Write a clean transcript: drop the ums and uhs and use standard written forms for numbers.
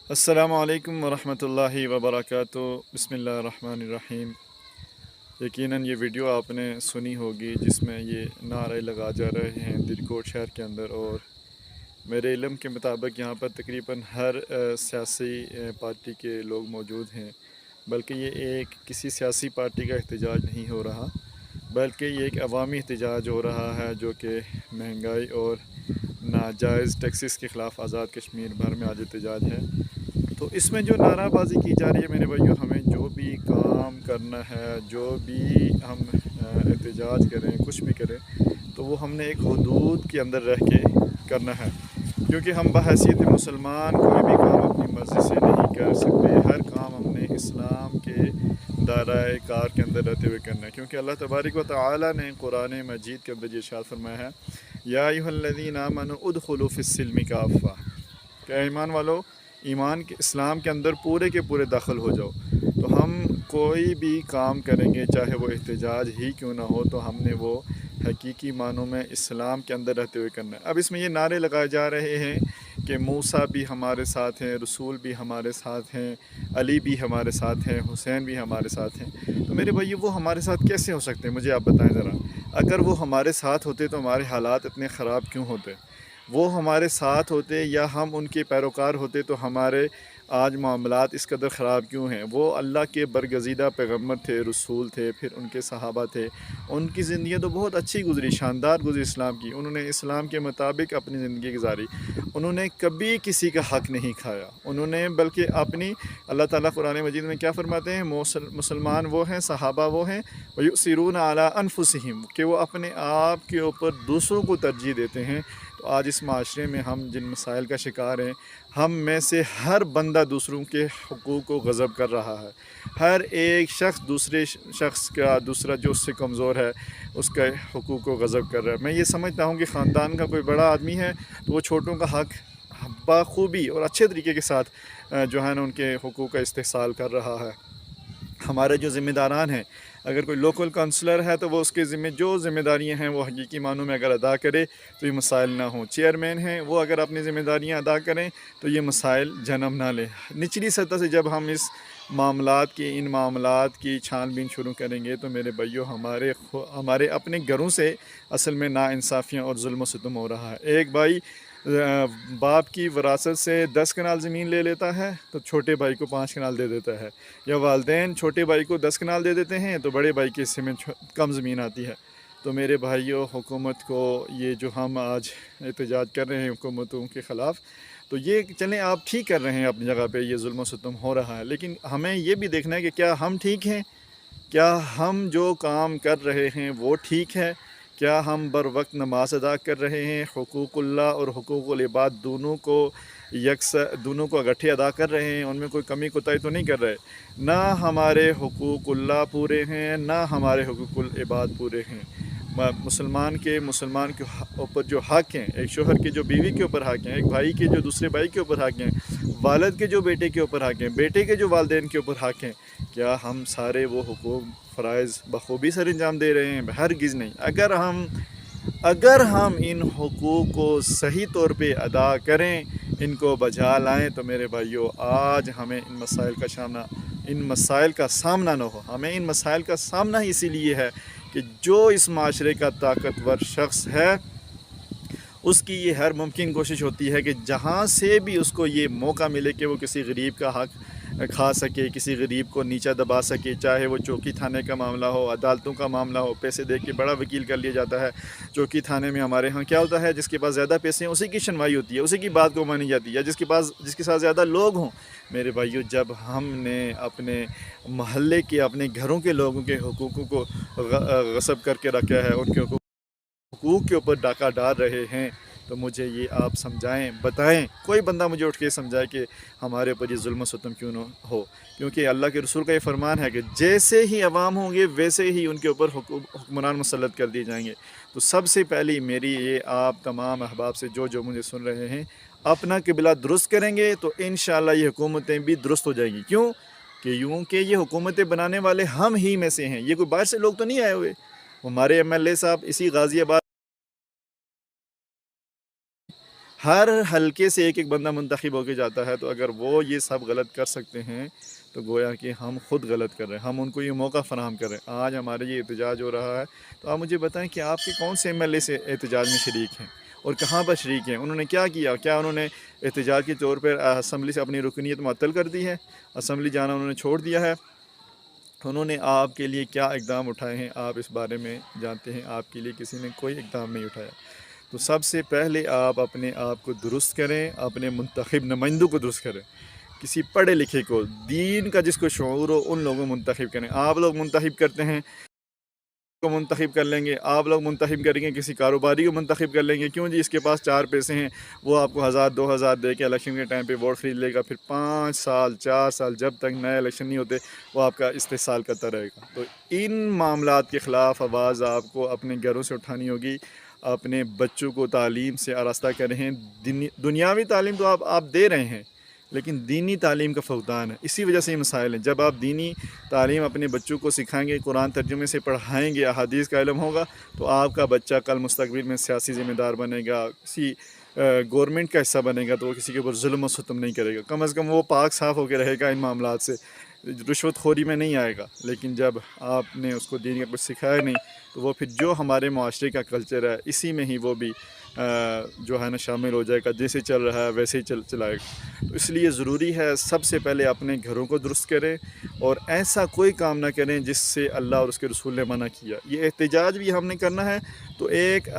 السلام علیکم ورحمۃ اللہ وبرکاتہ۔ بسم اللہ الرحمن الرحیم۔ یقیناً یہ ویڈیو آپ نے سنی ہوگی جس میں یہ نعرے لگا جا رہے ہیں دل کوٹ شہر کے اندر، اور میرے علم کے مطابق یہاں پر تقریباً ہر سیاسی پارٹی کے لوگ موجود ہیں، بلکہ یہ ایک کسی سیاسی پارٹی کا احتجاج نہیں ہو رہا، بلکہ یہ ایک عوامی احتجاج ہو رہا ہے جو کہ مہنگائی اور ناجائز ٹیکسز کے خلاف آزاد کشمیر بھر میں آج احتجاج ہے۔ تو اس میں جو نعرہ بازی کی جا رہی ہے میرے بھائیوں، ہمیں جو بھی کام کرنا ہے، جو بھی ہم احتجاج کریں، کچھ بھی کریں، تو وہ ہم نے ایک حدود کے اندر رہ کے کرنا ہے، کیونکہ ہم بحیثیت مسلمان کوئی بھی کام اپنی مرضی سے نہیں کر سکتے۔ ہر کام ہم نے اسلام کے دائرۂ کار کے اندر رہتے ہوئے کرنا ہے، کیونکہ اللہ تبارک و تعالی نے قرآن مجید کے اندر یہ ارشاد فرمایا ہے، یا ایھا الذین آمنوا ادخلوا فی السلم کافہ، کہ ایمان والو ایمان کے اسلام کے اندر پورے کے پورے داخل ہو جاؤ۔ تو ہم کوئی بھی کام کریں گے، چاہے وہ احتجاج ہی کیوں نہ ہو، تو ہم نے وہ حقیقی معنوں میں اسلام کے اندر رہتے ہوئے کرنا ہے۔ اب اس میں یہ نعرے لگائے جا رہے ہیں کہ موسیٰ بھی ہمارے ساتھ ہیں، رسول بھی ہمارے ساتھ ہیں، علی بھی ہمارے ساتھ ہیں، حسین بھی ہمارے ساتھ ہیں۔ تو میرے بھائی وہ ہمارے ساتھ کیسے ہو سکتے ہیں؟ مجھے آپ بتائیں ذرا۔ اگر وہ ہمارے ساتھ ہوتے تو ہمارے حالات اتنے خراب کیوں ہوتے؟ وہ ہمارے ساتھ ہوتے یا ہم ان کے پیروکار ہوتے تو ہمارے آج معاملات اس قدر خراب کیوں ہیں؟ وہ اللہ کے برگزیدہ پیغمبر تھے، رسول تھے، پھر ان کے صحابہ تھے، ان کی زندگیاں تو بہت اچھی گزری، شاندار گزری اسلام کی، انہوں نے اسلام کے مطابق اپنی زندگی گزاری، انہوں نے کبھی کسی کا حق نہیں کھایا، انہوں نے بلکہ اپنی اللہ تعالیٰ قرآن مجید میں کیا فرماتے ہیں؟ مسلمان وہ ہیں، صحابہ وہ ہیں، وَيُؤْثِرُونَ عَلَىٰ أَنفُسِهِمْ، کہ وہ اپنے آپ کے اوپر دوسروں کو ترجیح دیتے ہیں۔ تو آج اس معاشرے میں ہم جن مسائل کا شکار ہیں، ہم میں سے ہر بندہ دوسروں کے حقوق کو غصب کر رہا ہے، ہر ایک شخص دوسرے شخص کا، دوسرا جو اس سے کمزور ہے اس کے حقوق کو غصب کر رہا ہے۔ میں یہ سمجھتا ہوں کہ خاندان کا کوئی بڑا آدمی ہے تو وہ چھوٹوں کا حق بخوبی اور اچھے طریقے کے ساتھ جو ہے نا ان کے حقوق کا استحصال کر رہا ہے۔ ہمارے جو ذمہ داران ہیں، اگر کوئی لوکل کونسلر ہے تو وہ اس کے جو ذمہ داریاں ہیں وہ حقیقی معنوں میں اگر ادا کرے تو یہ مسائل نہ ہوں۔ چیئرمین ہیں، وہ اگر اپنی ذمہ داریاں ادا کریں تو یہ مسائل جنم نہ لیں۔ نچلی سطح سے جب ہم اس ان معاملات کی چھان بین شروع کریں گے تو میرے بھائیوں ہمارے اپنے گھروں سے اصل میں ناانصافیاں اور ظلم و ستم ہو رہا ہے۔ ایک بھائی باپ کی وراثت سے 10 کنال زمین لے لیتا ہے تو چھوٹے بھائی کو 5 کنال دے دیتا ہے، یا والدین چھوٹے بھائی کو 10 کنال دے دیتے ہیں تو بڑے بھائی کے حصے میں کم زمین آتی ہے۔ تو میرے بھائیوں، حکومت کو یہ جو ہم آج احتجاج کر رہے ہیں حکومتوں کے خلاف، تو یہ چلیں آپ ٹھیک کر رہے ہیں اپنی جگہ پہ، یہ ظلم و ستم ہو رہا ہے، لیکن ہمیں یہ بھی دیکھنا ہے کہ کیا ہم ٹھیک ہیں؟ کیا ہم جو کام کر رہے ہیں وہ ٹھیک ہے؟ کیا ہم بر وقت نماز ادا کر رہے ہیں؟ حقوق اللہ اور حقوق العباد دونوں کو اکٹھے ادا کر رہے ہیں؟ ان میں کوئی کمی کوتاہی تو نہیں کر رہے؟ نہ ہمارے حقوق اللہ پورے ہیں، نہ ہمارے حقوق العباد پورے ہیں۔ مسلمان کے اوپر جو حق ہیں، ایک شوہر کے جو بیوی کے اوپر حق ہیں، ایک بھائی کے جو دوسرے بھائی کے اوپر حق ہیں، والد کے جو بیٹے کے اوپر حق ہیں، بیٹے کے جو والدین کے اوپر حق ہیں، کیا ہم سارے وہ حقوق فرائض بخوبی سر انجام دے رہے ہیں؟ ہرگز نہیں۔ اگر ہم ان حقوق کو صحیح طور پہ ادا کریں، ان کو بجا لائیں، تو میرے بھائیوں آج ہمیں ان مسائل کا سامنا نہ ہو۔ ہمیں ان مسائل کا سامنا ہی اسی لیے ہے کہ جو اس معاشرے کا طاقتور شخص ہے اس کی یہ ہر ممکن کوشش ہوتی ہے کہ جہاں سے بھی اس کو یہ موقع ملے کہ وہ کسی غریب کا حق کھا سکے، کسی غریب کو نیچا دبا سکے، چاہے وہ چوکی تھانے کا معاملہ ہو، عدالتوں کا معاملہ ہو، پیسے دے کے بڑا وکیل کر لیا جاتا ہے۔ چوکی تھانے میں ہمارے ہاں کیا ہوتا ہے؟ جس کے پاس زیادہ پیسے ہیں اسی کی سنوائی ہوتی ہے، اسی کی بات کو مانی جاتی ہے، جس کے ساتھ زیادہ لوگ ہوں۔ میرے بھائیوں، جب ہم نے اپنے محلے کے، اپنے گھروں کے لوگوں کے حقوقوں کو غصب کر کے رکھا ہے، ان کے حقوق کے اوپر ڈاکہ ڈال رہے ہیں، تو مجھے یہ آپ سمجھائیں، بتائیں، کوئی بندہ مجھے اٹھ کے سمجھائے کہ ہمارے اوپر یہ ظلم و ستم کیوں نہ ہو؟ کیونکہ اللہ کے رسول کا یہ فرمان ہے کہ جیسے ہی عوام ہوں گے ویسے ہی ان کے اوپر حکمران مسلط کر دیے جائیں گے۔ تو سب سے پہلی میری یہ آپ تمام احباب سے جو مجھے سن رہے ہیں، اپنا قبلہ درست کریں گے تو انشاءاللہ یہ حکومتیں بھی درست ہو جائیں گی۔ کیونکہ یہ حکومتیں بنانے والے ہم ہی میں سے ہیں، یہ کوئی باہر سے لوگ تو نہیں آئے ہوئے۔ ہمارے ایم ایل اے صاحب اسی غازی آباد ہر حلقے سے ایک ایک بندہ منتخب ہو کے جاتا ہے، تو اگر وہ یہ سب غلط کر سکتے ہیں تو گویا کہ ہم خود غلط کر رہے ہیں، ہم ان کو یہ موقع فراہم کر رہے ہیں۔ آج ہمارے یہ احتجاج ہو رہا ہے، تو آپ مجھے بتائیں کہ آپ کے کون سے ایم ایل اے سے احتجاج میں شریک ہیں اور کہاں پر شریک ہیں؟ انہوں نے کیا کیا؟ کیا انہوں نے احتجاج کے طور پر اسمبلی سے اپنی رکنیت معطل کر دی ہے؟ اسمبلی جانا انہوں نے چھوڑ دیا ہے؟ انہوں نے آپ کے لیے کیا اقدام اٹھائے ہیں؟ آپ اس بارے میں جانتے ہیں؟ آپ کے لیے کسی نے کوئی اقدام نہیں اٹھایا۔ تو سب سے پہلے آپ اپنے آپ کو درست کریں، اپنے منتخب نمائندوں کو درست کریں، کسی پڑھے لکھے کو، دین کا جس کو شعور ہو ان لوگوں کو منتخب کریں۔ آپ لوگ منتخب کرتے ہیں کو منتخب کر لیں گے، آپ لوگ منتخب کریں گے کسی کاروباری کو منتخب کر لیں گے، کیوں جی اس کے پاس 4 پیسے ہیں، وہ آپ کو 1000 2000 دے کے الیکشن کے ٹائم پہ ووٹ خرید لے گا، پھر 5 سال 4 سال جب تک نئے الیکشن نہیں ہوتے وہ آپ کا استحصال کرتا رہے گا۔ تو ان معاملات کے خلاف آواز آپ کو اپنے گھروں سے اٹھانی ہوگی، اپنے بچوں کو تعلیم سے آراستہ کریں۔ دنیاوی تعلیم تو آپ دے رہے ہیں، لیکن دینی تعلیم کا فقدان ہے، اسی وجہ سے یہ مسائل ہیں۔ جب آپ دینی تعلیم اپنے بچوں کو سکھائیں گے، قرآن ترجمے سے پڑھائیں گے، احادیث کا علم ہوگا، تو آپ کا بچہ کل مستقبل میں سیاسی ذمہ دار بنے گا، کسی گورنمنٹ کا حصہ بنے گا، تو وہ کسی کے اوپر ظلم و ستم نہیں کرے گا، کم از کم وہ پاک صاف ہو کے رہے گا ان معاملات سے، رشوت خوری میں نہیں آئے گا۔ لیکن جب آپ نے اس کو دین کا کچھ سکھایا نہیں، تو وہ پھر جو ہمارے معاشرے کا کلچر ہے اسی میں ہی وہ بھی جو ہے نا شامل ہو جائے گا، جیسے چل رہا ہے ویسے ہی چلائے گا۔ تو اس لیے ضروری ہے سب سے پہلے اپنے گھروں کو درست کریں، اور ایسا کوئی کام نہ کریں جس سے اللہ اور اس کے رسول نے منع کیا۔ یہ احتجاج بھی ہم نے کرنا ہے تو ایک